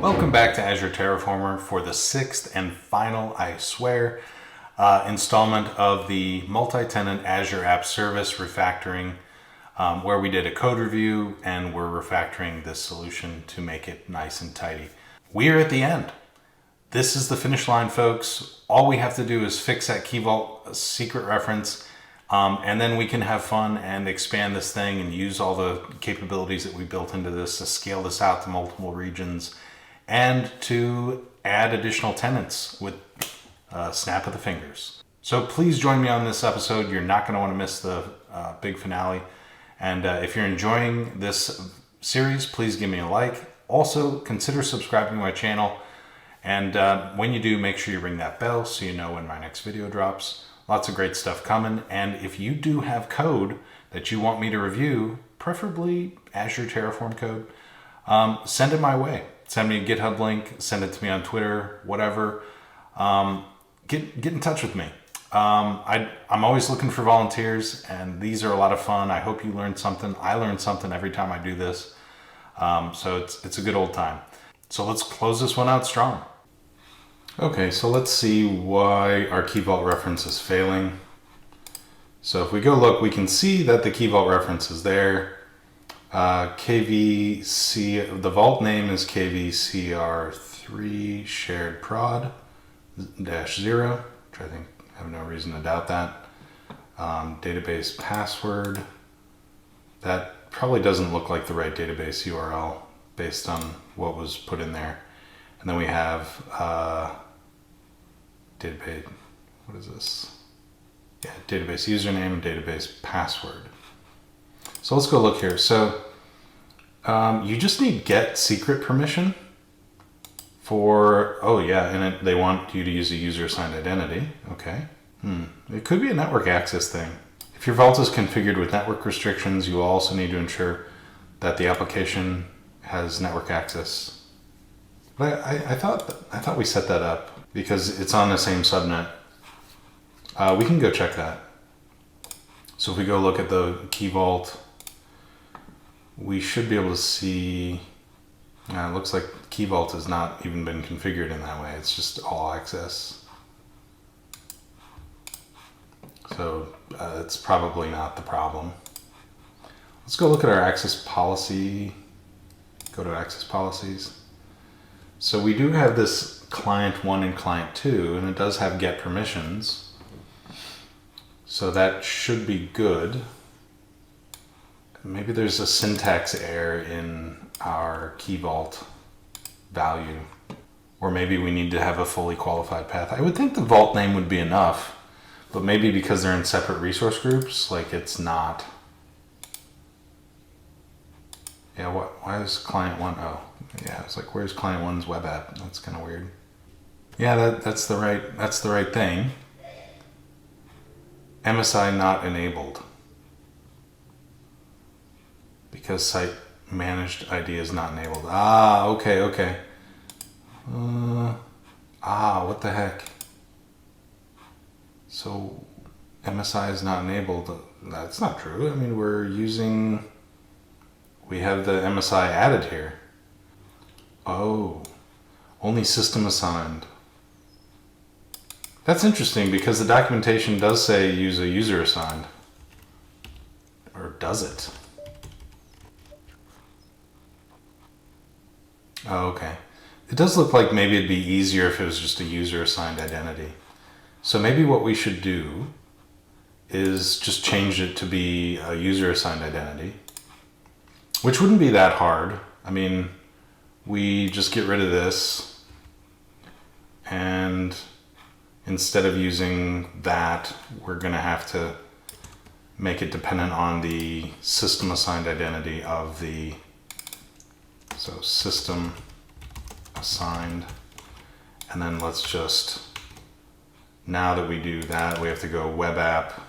Welcome back to Azure Terraformer for the sixth and final, I swear, installment of the Multi-Tenant Azure App Service refactoring, where we did a code review and we're refactoring this solution to make it nice and tidy. We're at the end. This is the finish line, folks. All we have to do is fix that Key Vault secret reference, and then we can have fun and expand this thing and use all the capabilities that we built into this to scale this out to multiple regions and to add additional tenants with a snap of the fingers. So please join me on this episode. You're not going to want to miss the big finale. And if you're enjoying this series, please give me a like. Also, consider subscribing to my channel. And when you do, make sure you ring that bell so you know when my next video drops. Lots of great stuff coming. And if you do have code that you want me to review, preferably Azure Terraform code, send it my way. Send me a GitHub link, send it to me on Twitter, whatever. Get in touch with me. I'm always looking for volunteers, and these are a lot of fun. I hope you learned something. I learn something every time I do this. So it's a good old time. So let's close this one out strong. Okay, so let's see why our Key Vault reference is failing. So if we go look, we can see that the Key Vault reference is there. KVC, the vault name is KVCR3 shared prod -0, which I think I have no reason to doubt that. Database password, that probably doesn't look like the right database URL based on what was put in there. And then we have database, what is this? Yeah, database username and database password. So let's go look here. So you just need get secret permission for, oh yeah, and they want you to use a user assigned identity. Okay. It could be a network access thing. If your vault is configured with network restrictions, you will also need to ensure that the application has network access. But I thought we set that up because it's on the same subnet. We can go check that. So if we go look at the Key Vault, we should be able to see, it looks like Key Vault has not even been configured in that way. It's just all access. So it's probably not the problem. Let's go look at our access policy. Go to access policies. So we do have this client 1 and client 2, and it does have get permissions. So that should be good. Maybe there's a syntax error in our Key Vault value, or maybe we need to have a fully qualified path. I would think the vault name would be enough, but maybe because they're in separate resource groups, like it's not. Yeah, why is client 1? Oh, yeah, it's like, where's client 1's web app? That's kind of weird. Yeah, that's the right thing. MSI not enabled. Because site managed ID is not enabled. Ah, okay. What the heck? So MSI is not enabled. That's not true. I mean, we have the MSI added here. Oh, only system assigned. That's interesting because the documentation does say use a user assigned. Or does it? Oh, okay. It does look like maybe it'd be easier if it was just a user assigned identity. So maybe what we should do is just change it to be a user assigned identity, which wouldn't be that hard. I mean, we just get rid of this, and instead of using that, we're going to have to make it dependent on the system assigned identity of the, so system assigned, and then let's just, now that we do that, we have to go web app.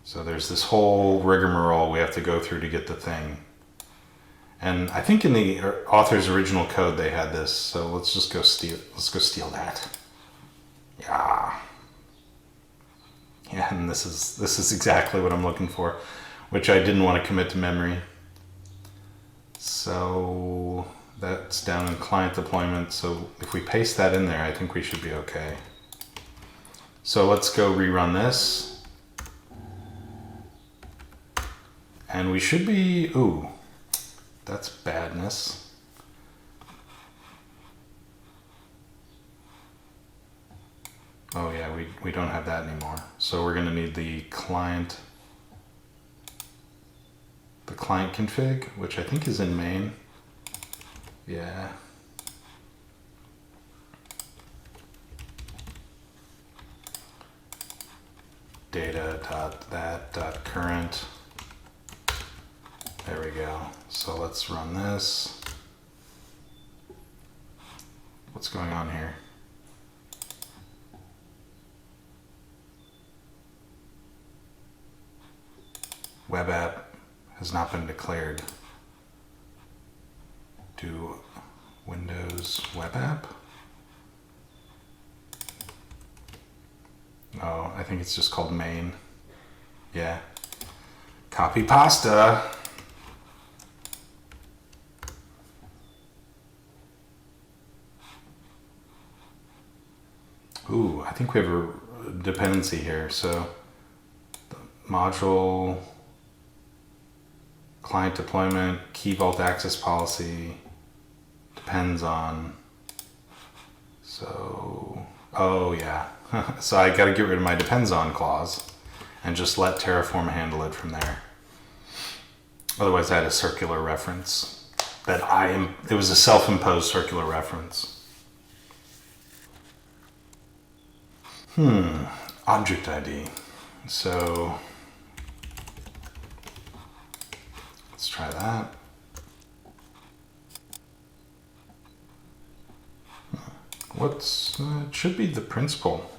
So there's this whole rigmarole we have to go through to get the thing. And I think in the author's original code they had this, so let's just go steal that. Yeah, and this is exactly what I'm looking for, which I didn't want to commit to memory. So That's down in client deployment. So if we paste that in there, I think we should be okay. So let's go rerun this. And we should be, ooh, that's badness. Oh yeah, we don't have that anymore. So we're gonna need the client config, which I think is in main. Yeah. Data.that.current. There we go. So let's run this. What's going on here? Web app has not been declared. Do Windows web app? Oh, I think it's just called main. Yeah. Copy pasta. Ooh, I think we have a dependency here. So the module, client deployment, key vault access policy depends on. So, oh yeah. So I got to get rid of my depends on clause and just let Terraform handle it from there. Otherwise I had a circular reference that it was a self-imposed circular reference. Object ID. So let's try that. It should be the principal.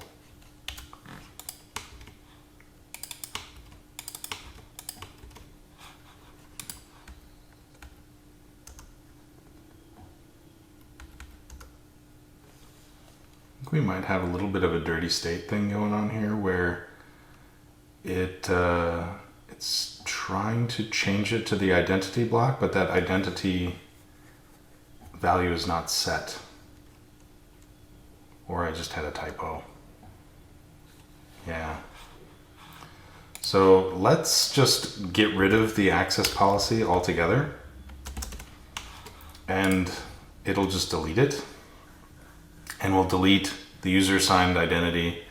We might have a little bit of a dirty state thing going on here where it's trying to change it to the identity block, but that identity value is not set. Or I just had a typo. Yeah. So let's just get rid of the access policy altogether and it'll just delete it. And we'll delete the user assigned identity.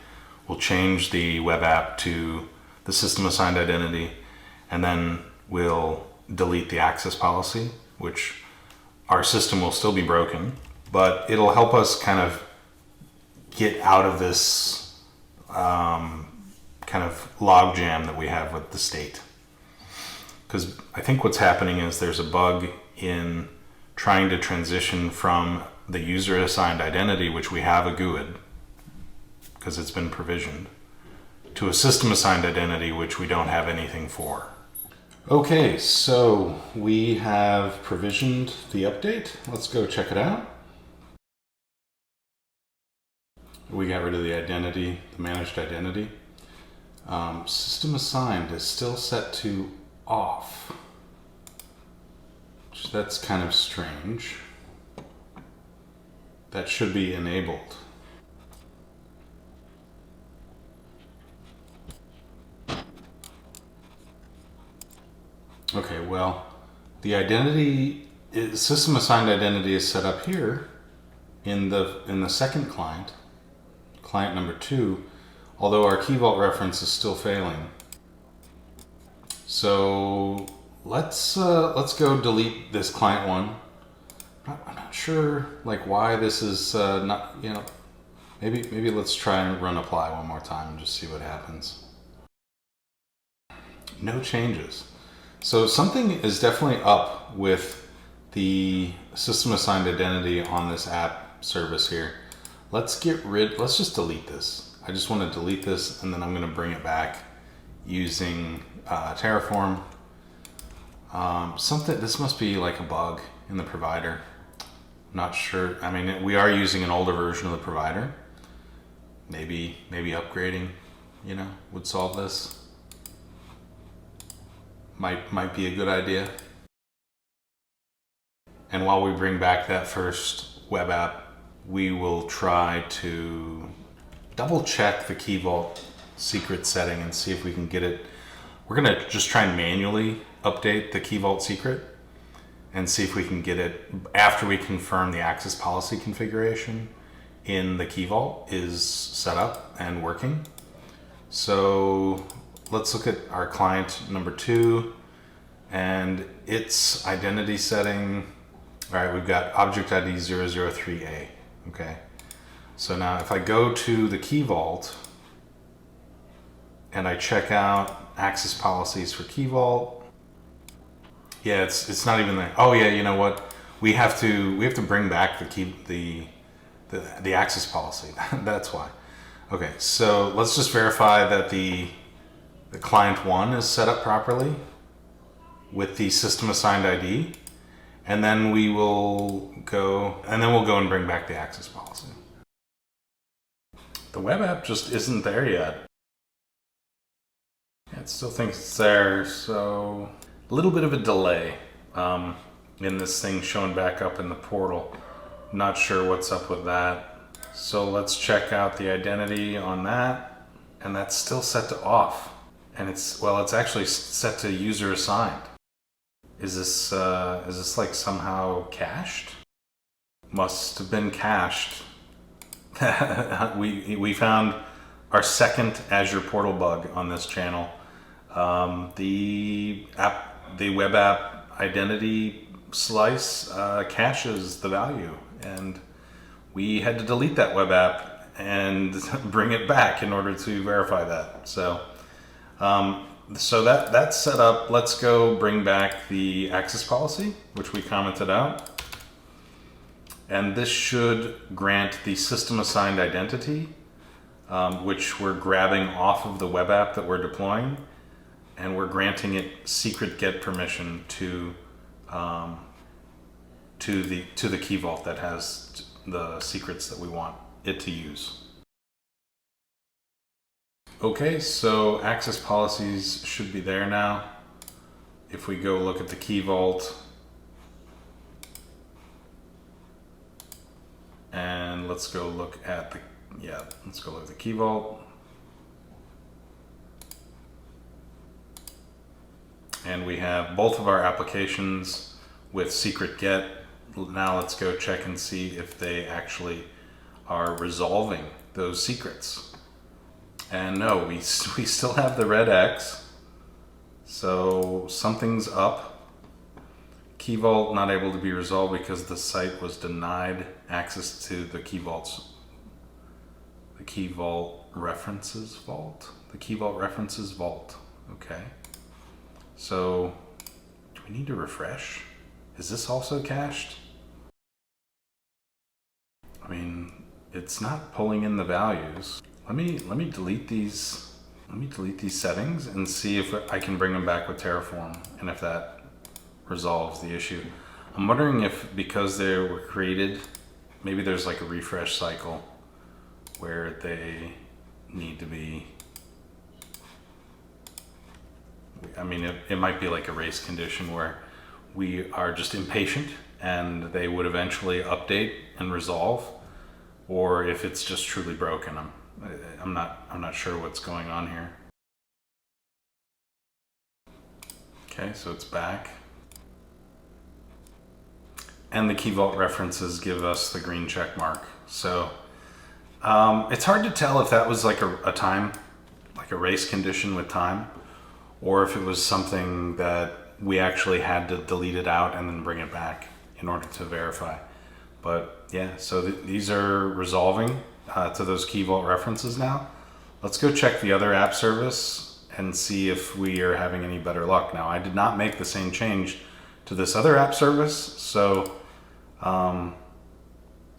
We'll change the web app to the system assigned identity, and then we'll delete the access policy, which our system will still be broken, but it'll help us kind of get out of this kind of log jam that we have with the state. Because I think what's happening is there's a bug in trying to transition from the user assigned identity, which we have a GUID because it's been provisioned, to a system assigned identity, which we don't have anything for. Okay, so we have provisioned the update. Let's go check it out. We got rid of the identity, the managed identity. System assigned is still set to off. That's kind of strange. That should be enabled. Okay, well, the identity system assigned identity is set up here in the second client number 2, although our key vault reference is still failing. So let's go delete this client 1. I'm not sure like why this is not, maybe let's try and run apply one more time and just see what happens. No changes. So something is definitely up with the system assigned identity on this app service here. Let's just delete this. I just want to delete this and then I'm going to bring it back using Terraform. This must be like a bug in the provider. I'm not sure. I mean, we are using an older version of the provider. Maybe upgrading, would solve this. Might be a good idea. And while we bring back that first web app, we will try to double check the Key Vault secret setting and see if we can get it. We're gonna just try and manually update the Key Vault secret and see if we can get it after we confirm the access policy configuration in the Key Vault is set up and working. So let's look at our client number 2 and its identity setting. All right, we've got object ID 003A. Okay. So now if I go to the Key Vault and I check out access policies for Key Vault, yeah, it's not even there. Oh yeah, you know what? We have to bring back the access policy. That's why. Okay, so let's just verify that the client 1 is set up properly with the system assigned ID, and then we'll go and bring back the access policy. The web app just isn't there yet. It still thinks it's there, so a little bit of a delay in this thing showing back up in the portal. Not sure what's up with that. So let's check out the identity on that, and that's still set to off. And it's actually set to user assigned. Is this like somehow cached? Must have been cached. we found our second Azure portal bug on this channel. The web app identity slice caches the value, and we had to delete that web app and bring it back in order to verify that. So that's set up. Let's go bring back the access policy, which we commented out. And this should grant the system assigned identity, which we're grabbing off of the web app that we're deploying, and we're granting it secret get permission to the Key Vault that has the secrets that we want it to use. Okay, so access policies should be there now. If we go look at the Key Vault, and let's go look at the Key Vault. And we have both of our applications with secret get. Now let's go check and see if they actually are resolving those secrets. And no, we still have the red X. So something's up. Key Vault not able to be resolved because the site was denied access to the Key Vault references vault. The Key Vault references vault. Okay. So do we need to refresh? Is this also cached? I mean, it's not pulling in the values. Let me delete these. Let me delete these settings and see if I can bring them back with Terraform and if that resolves the issue. I'm wondering if because they were created, maybe there's like a refresh cycle where they need to be. I mean, it might be like a race condition where we are just impatient and they would eventually update and resolve, or if it's just truly broken. I'm not sure what's going on here. Okay, so it's back. And the Key Vault references give us the green check mark. So it's hard to tell if that was like a time, like a race condition with time, or if it was something that we actually had to delete it out and then bring it back in order to verify. But yeah, so these are resolving to those Key Vault references now. Let's go check the other app service and see if we are having any better luck. Now, I did not make the same change to this other app service, so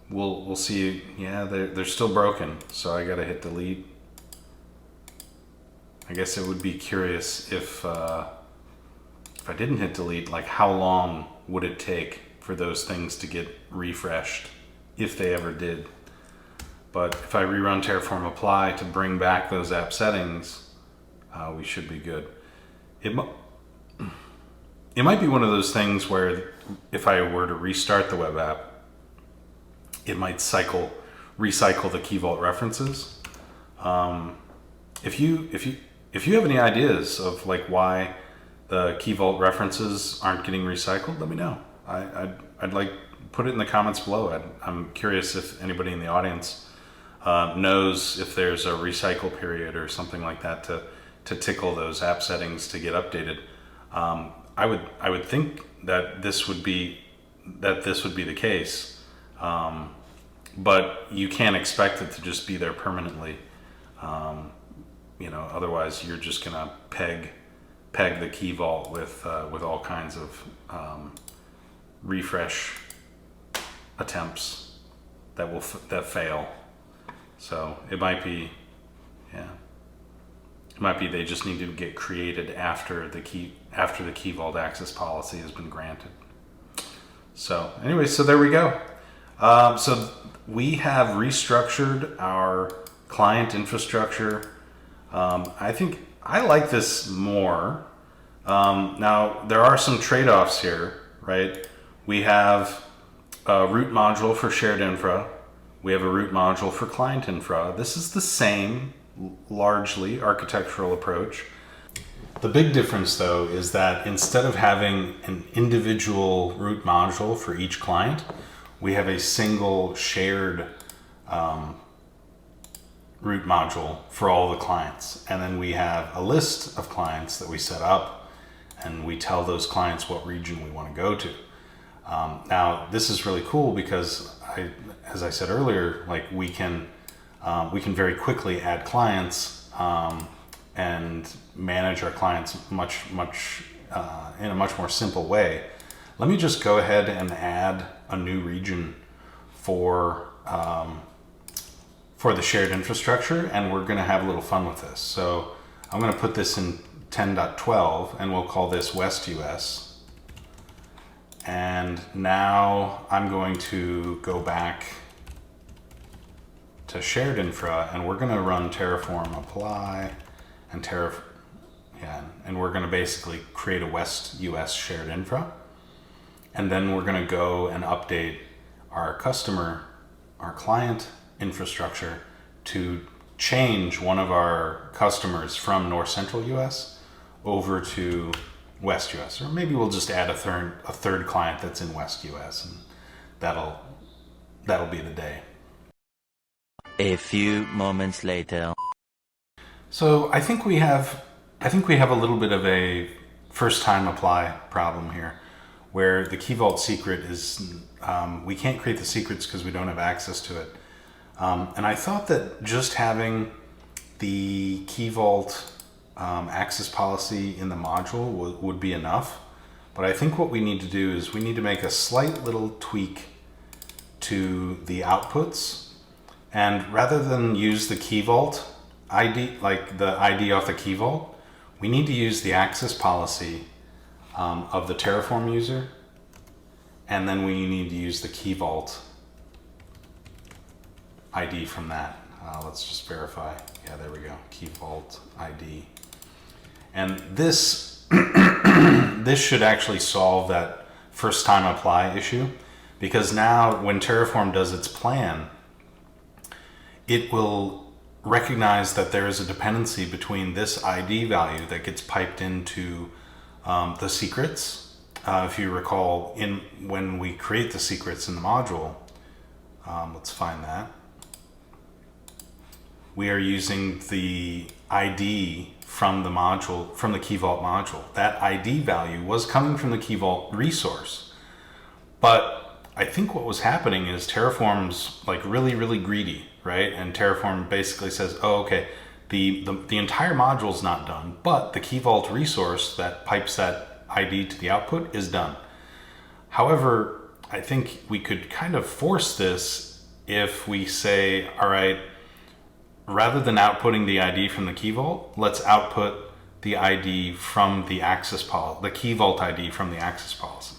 we'll see. Yeah, they're still broken, so I gotta hit delete. I guess it would be curious if I didn't hit delete, like how long would it take for those things to get refreshed, if they ever did. But if I rerun Terraform apply to bring back those app settings, we should be good. It might be one of those things where if I were to restart the web app, it might recycle the Key Vault references. If you have any ideas of like why the Key Vault references aren't getting recycled, let me know. I'd like put it in the comments below. I'm curious if anybody in the audience knows if there's a recycle period or something like that to tickle those app settings to get updated. I would think that this would be the case, but you can't expect it to just be there permanently. Otherwise you're just gonna peg the Key Vault with all kinds of refresh attempts that fail. So it might be they just need to get created after the Key Vault access policy has been granted. So anyway, so there we go. So we have restructured our client infrastructure. I think I like this more. Now there are some trade-offs here, right? We have a root module for shared infra. We have a root module for client infra. This is the same, largely, architectural approach. The big difference, though, is that instead of having an individual root module for each client, we have a single shared root module for all the clients. And then we have a list of clients that we set up, and we tell those clients what region we want to go to. Now, this is really cool because, as I said earlier, like we can very quickly add clients and manage our clients much in a much more simple way. Let me just go ahead and add a new region for the shared infrastructure, and we're going to have a little fun with this. So I'm going to put this in 10.12 and we'll call this West US. And now I'm going to go back to shared infra, and we're going to run Terraform apply and and we're going to basically create a West US shared infra. And then we're going to go and update our client infrastructure to change one of our customers from North Central US over to West US, or maybe we'll just add a third client that's in West US, and that'll be the day. A few moments later. So I think we have a little bit of a first time apply problem here, where the Key Vault secret is we can't create the secrets because we don't have access to it. And I thought that just having the Key Vault access policy in the module would be enough. But I think what we need to do is we need to make a slight little tweak to the outputs. And rather than use the Key Vault ID, like the ID off the Key Vault, we need to use the access policy of the Terraform user. And then we need to use the Key Vault ID from that. Let's just verify. Yeah, there we go. Key Vault ID. And this this should actually solve that first time apply issue, because now when Terraform does its plan, it will recognize that there is a dependency between this ID value that gets piped into the secrets. If you recall, when we create the secrets in the module, let's find that. We are using the ID from the module, from the Key Vault module. That ID value was coming from the Key Vault resource. But I think what was happening is Terraform's like really, really greedy, right? And Terraform basically says, oh, okay, the entire module is not done, but the Key Vault resource that pipes that ID to the output is done. However, I think we could kind of force this if we say, all right, rather than outputting the ID from the Key Vault, let's output the ID from the access policy, the Key Vault ID from the access policy.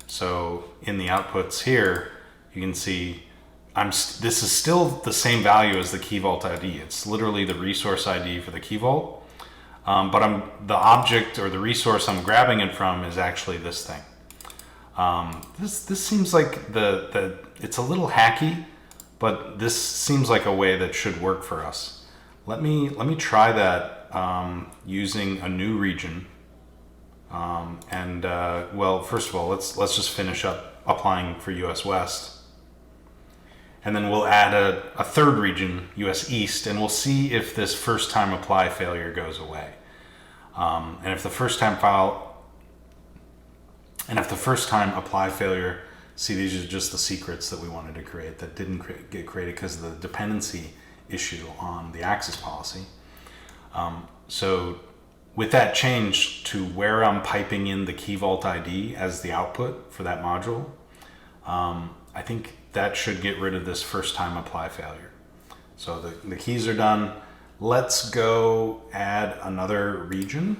So in the outputs here, you can see this is still the same value as the Key Vault ID. It's literally the resource ID for the Key Vault, but the object or the resource I'm grabbing it from is actually this thing. This seems like it's a little hacky, but this seems like a way that should work for us. Let me try that using a new region. Well, first of all, let's just finish up applying for US West. And then we'll add a third region, US East, and we'll see if this first time apply failure goes away. And if the first time apply failure, see, these are just the secrets that we wanted to create that didn't get created because of the dependency issue on the access policy. So with that change to where I'm piping in the key vault ID as the output for that module, I think that should get rid of this first time apply failure. So the keys are done. Let's go add another region,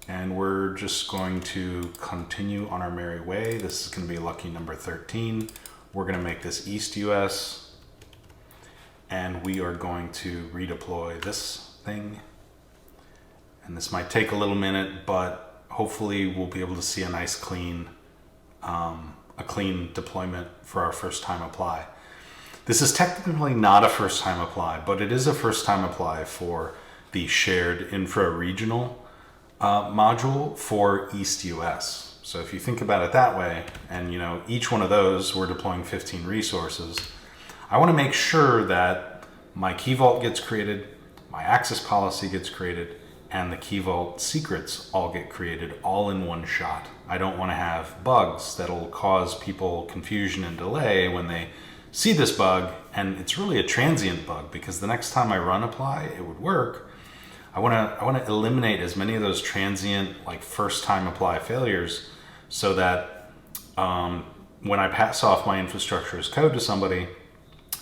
and we're just going to continue on our merry way. This is going to be lucky number 13. We're going to make this East US, and we are going to redeploy this thing. And this might take a little minute, but hopefully we'll be able to see a nice clean deployment for our first time apply. This is technically not a first time apply, but it is a first time apply for the shared infra regional module for East US. So if you think about it that way, and each one of those we're deploying 15 resources, I want to make sure that my key vault gets created, my access policy gets created, and the key vault secrets all get created all in one shot. I don't want to have bugs that'll cause people confusion and delay when they see this bug, and it's really a transient bug because the next time I run apply, it would work. I want to eliminate as many of those transient, like first time apply failures, so that when I pass off my infrastructure as code to somebody,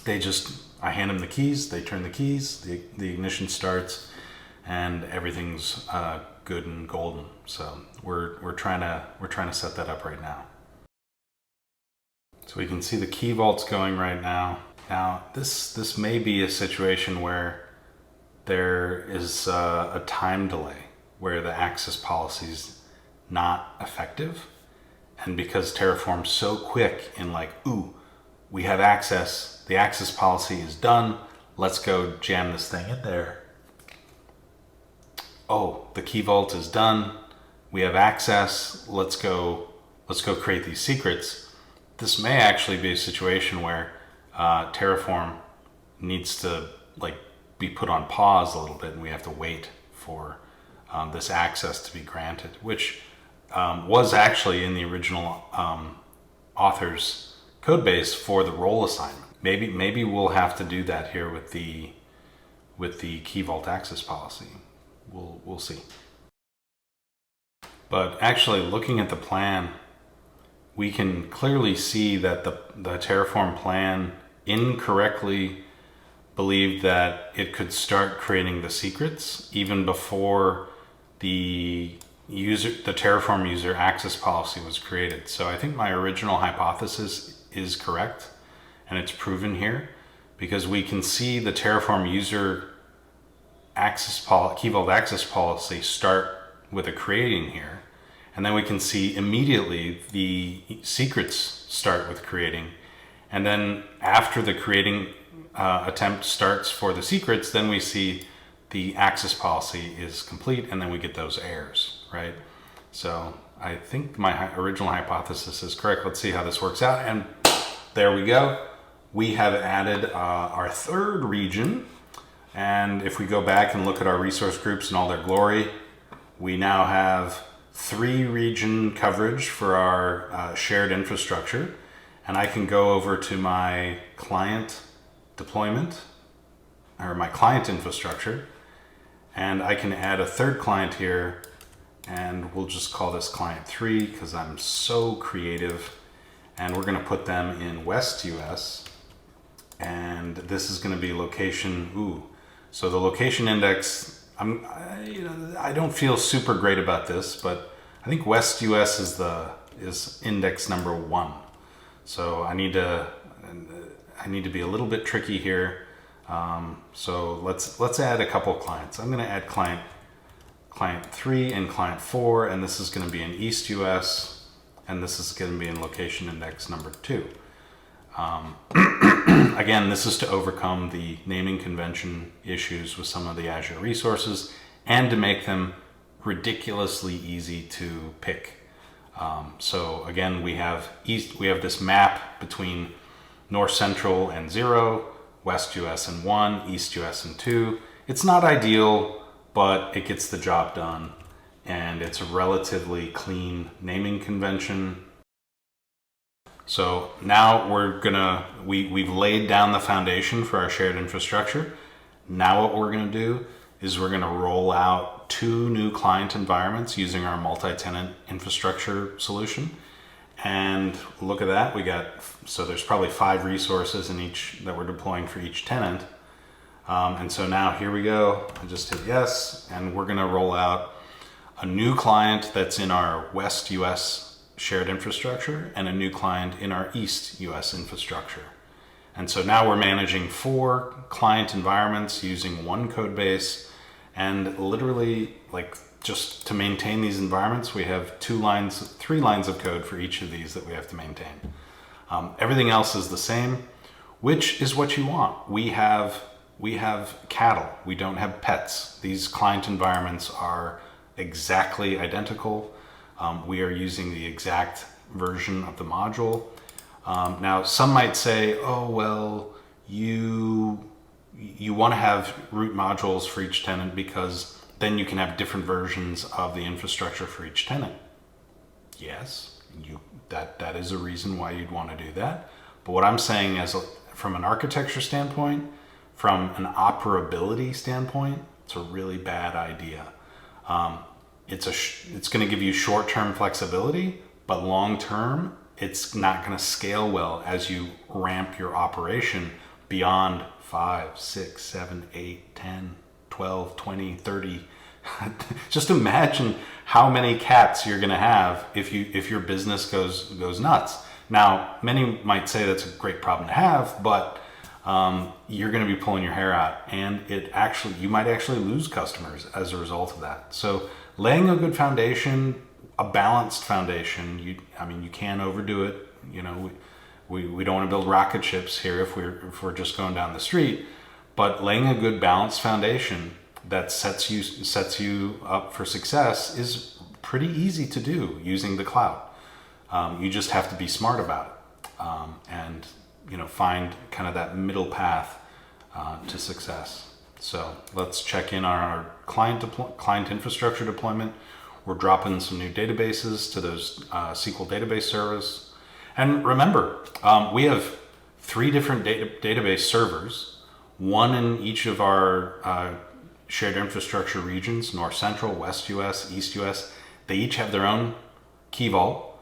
I hand them the keys, they turn the keys, the ignition starts, and everything's good and golden. So we're trying to set that up right now. So we can see the key vault's going right now. Now this may be a situation where there is a time delay where the access policy's not effective, and because Terraform's so quick in we have access, the access policy is done, let's go jam this thing in there. Oh, the key vault is done, we have access, let's go create these secrets. This may actually be a situation where Terraform needs to be put on pause a little bit, and we have to wait for this access to be granted, which was actually in the original author's code base for the role assignment. Maybe we'll have to do that here with the key vault access policy. We'll see. But actually, looking at the plan, we can clearly see that the Terraform plan incorrectly believed that it could start creating the secrets even before the Terraform user access policy was created. So I think my original hypothesis is correct, and it's proven here because we can see the Terraform user key vault access policy start with a creating here, and then we can see immediately the secrets start with creating, and then after the creating attempt starts for the secrets, then we see the access policy is complete, and then we get those errors, right? So I think my original hypothesis is correct. Let's see how this works out, and there we go. We have added our third region, and if we go back and look at our resource groups in all their glory, we now have 3 region coverage for our shared infrastructure, and I can go over to my client deployment, or my client infrastructure, and I can add a third client here, and we'll just call this client 3 because I'm so creative, and we're going to put them in West US, and this is going to be location. So the location index, I don't feel super great about this, but I think West US is index number 1. So I need to be a little bit tricky here. So let's add a couple of clients. I'm going to add client 3 and client 4, and this is going to be in East US, and this is going to be in location index number 2. Again, this is to overcome the naming convention issues with some of the Azure resources and to make them ridiculously easy to pick. So again, we have this map between North Central and 0, West US and 1, East US and 2. It's not ideal, but it gets the job done, and it's a relatively clean naming convention. So now we've laid down the foundation for our shared infrastructure. Now what we're gonna do is we're gonna roll out 2 new client environments using our multi-tenant infrastructure solution. And look at that, so there's probably 5 resources in each that we're deploying for each tenant. And so now here we go, I just hit yes, and we're gonna roll out a new client that's in our West US shared infrastructure and a new client in our East US infrastructure. And so now we're managing 4 client environments using 1 code base, and literally, like, just to maintain these environments, we have 3 lines of code for each of these that we have to maintain. Everything else is the same, which is what you want. We have cattle, we don't have pets. These client environments are exactly identical. We are using the exact version of the module. Now, some might say, oh, well, you want to have root modules for each tenant because then you can have different versions of the infrastructure for each tenant. Yes, that is a reason why you'd want to do that. But what I'm saying is, from an architecture standpoint, from an operability standpoint, it's a really bad idea. It's going to give you short-term flexibility, but long-term, it's not going to scale well as you ramp your operation beyond 5, 6, 7, 8, 10, 12, 20, 30. Just imagine how many cats you're going to have if your business goes nuts. Now, many might say that's a great problem to have, but you're going to be pulling your hair out, and you might actually lose customers as a result of that. So laying a good foundation, a balanced foundation, you can't overdo it. You know, we don't want to build rocket ships here if we're just going down the street, but laying a good balanced foundation that sets you up for success is pretty easy to do using the cloud. You just have to be smart about it, and find kind of that middle path to success. So let's check in on our client infrastructure deployment. We're dropping some new databases to those SQL database servers. And remember, we have 3 different database servers, 1 in each of our shared infrastructure regions: North Central, West US, East US. They each have their own key vault,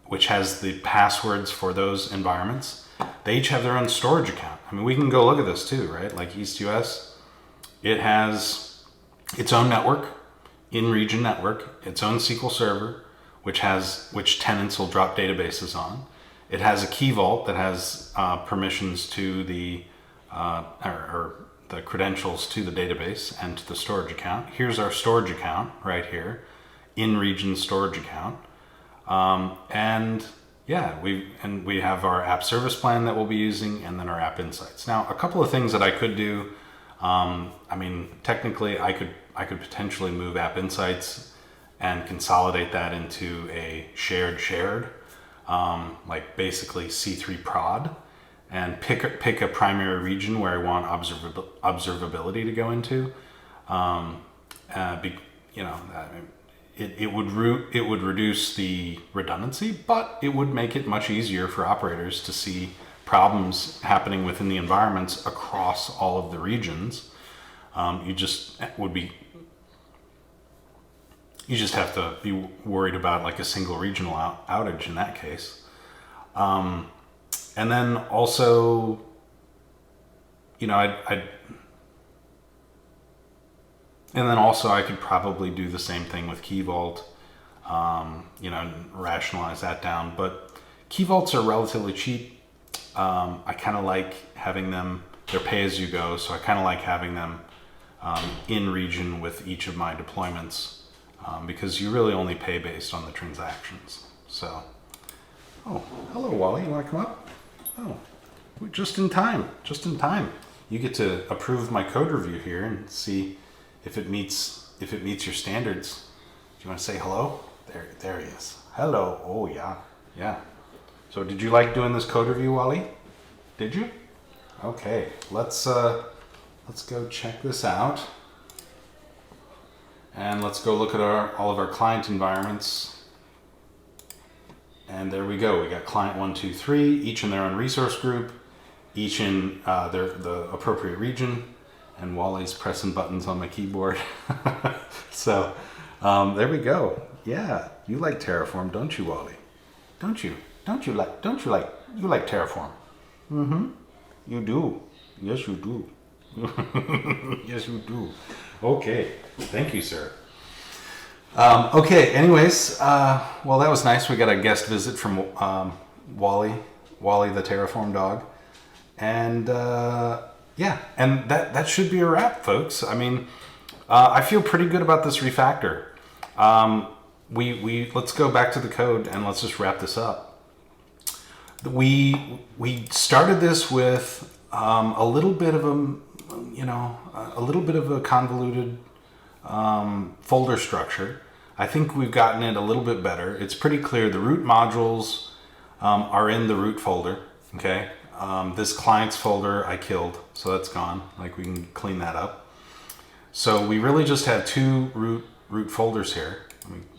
which has the passwords for those environments. They each have their own storage account. I mean, we can go look at this too, right? Like East US, it has its own network, in-region network, its own SQL server, which tenants will drop databases on. It has a key vault that has permissions to the credentials to the database and to the storage account. Here's our storage account right here, in-region storage account. And yeah, we have our app service plan that we'll be using, and then our app insights. Now, a couple of things that I could do. Technically, I could potentially move app insights and consolidate that into a shared, like basically C3 prod, and pick a primary region where I want observability to go into. It would reduce the redundancy, but it would make it much easier for operators to see problems happening within the environments across all of the regions. You just have to be worried about like a single regional outage in that case. And then also, I could probably do the same thing with Key Vault, rationalize that down. But Key Vaults are relatively cheap. I kind of like having them, they're pay as you go, so I kind of like having them in region with each of my deployments, because you really only pay based on the transactions. So Oh, hello, Wally. You want to come up? Oh, just in time. Just in time. You get to approve my code review here and see if it meets your standards. Do you want to say hello? There he is. Hello. Oh yeah, yeah. So did you like doing this code review, Wally? Did you? Okay. Let's go check this out. And let's go look at all of our client environments. And there we go. We got client 1, 2, 3, each in their own resource group, each in the appropriate region. And Wally's pressing buttons on my keyboard. So there we go. Yeah, you like Terraform, don't you, Wally? Don't you? You like Terraform? Mm-hmm. You do. Yes, you do. Yes, you do. Okay. Thank you, sir. Okay. Anyways, well, that was nice. We got a guest visit from Wally the Terraform dog, and yeah, and that should be a wrap, folks. I mean, I feel pretty good about this refactor. We let's go back to the code and let's just wrap this up. We started this with a little bit of a convoluted folder structure. I think we've gotten it a little bit better. It's pretty clear. The root modules are in the root folder. Okay. This clients folder I killed, so that's gone. Like, we can clean that up. So we really just have two root folders here.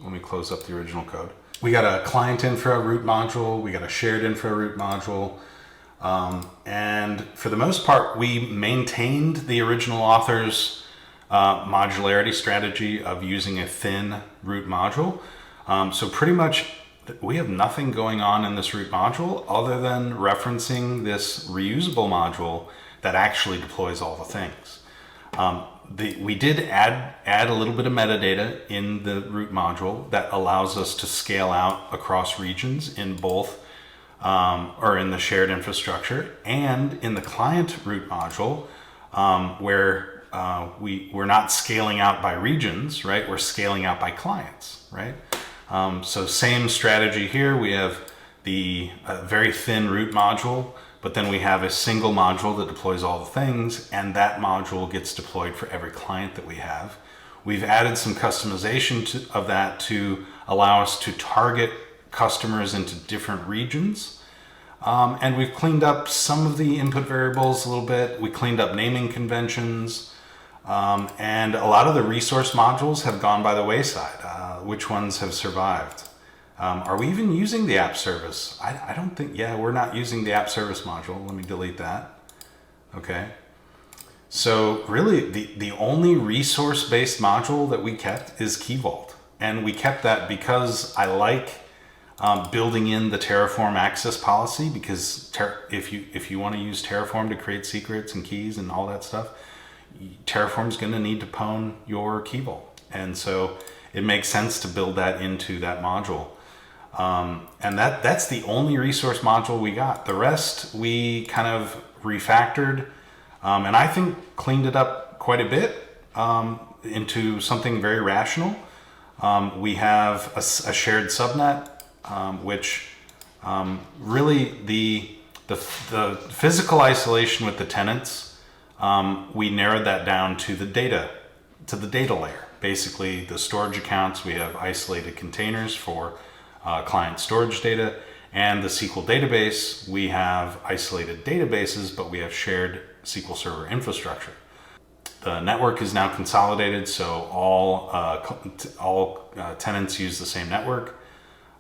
Let me close up the original code. We got a client infra root module. We got a shared infra root module. And for the most part, we maintained the original author's modularity strategy of using a thin root module. So pretty much we have nothing going on in this root module other than referencing this reusable module that actually deploys all the things. We did add a little bit of metadata in the root module that allows us to scale out across regions in both or in the shared infrastructure and in the client root module, where we're not scaling out by regions, right? We're scaling out by clients, right? So same strategy here. We have the very thin root module, but then we have a single module that deploys all the things, and that module gets deployed for every client that we have. We've added some customization of that to allow us to target customers into different regions. And we've cleaned up some of the input variables a little bit. We cleaned up naming conventions. And a lot of the resource modules have gone by the wayside. Which ones have survived? Are we even using the app service? I don't think, yeah, we're not using the app service module. Let me delete that. Okay. So really the only resource-based module that we kept is Key Vault. And we kept that because I like building in the Terraform access policy, because if you want to use Terraform to create secrets and keys and all that stuff, Terraform's going to need to pwn your Key Vault. And so it makes sense to build that into that module. And that's the only resource module we got. The rest we kind of refactored, and I think cleaned it up quite a bit into something very rational. We have a shared subnet, which really the physical isolation with the tenants, we narrowed that down to the data layer. Basically, the storage accounts, we have isolated containers for client storage data, and the SQL database, we have isolated databases, but we have shared SQL Server infrastructure. The network is now consolidated, so all tenants use the same network.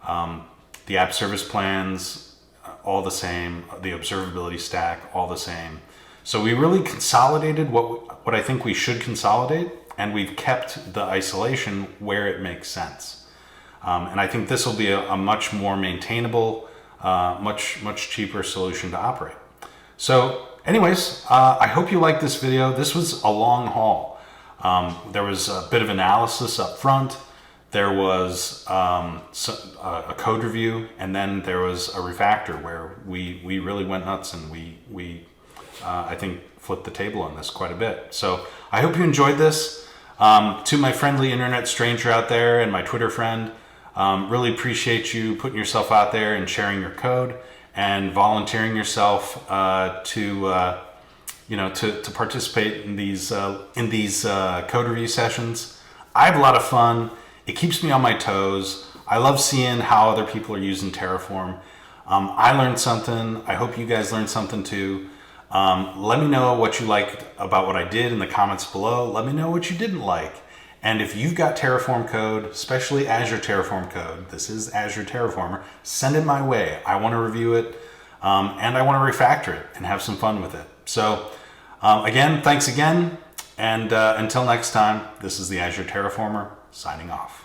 The app service plans, all the same. The observability stack, all the same. So we really consolidated what I think we should consolidate, and we've kept the isolation where it makes sense. And I think this will be a much more maintainable, much cheaper solution to operate. So anyways, I hope you liked this video. This was a long haul. There was a bit of analysis up front. There was a code review, and then there was a refactor where we really went nuts, and we I think flipped the table on this quite a bit. So I hope you enjoyed this. To my friendly internet stranger out there and my Twitter friend, Really appreciate you putting yourself out there and sharing your code and volunteering yourself to participate in these code review sessions. I have a lot of fun. It keeps me on my toes. I love seeing how other people are using Terraform. I learned something. I hope you guys learned something too. Let me know what you liked about what I did in the comments below. Let me know what you didn't like. And if you've got Terraform code, especially Azure Terraform code, this is Azure Terraformer, send it my way. I want to review it, and I want to refactor it and have some fun with it. So again, thanks again. And until next time, this is the Azure Terraformer signing off.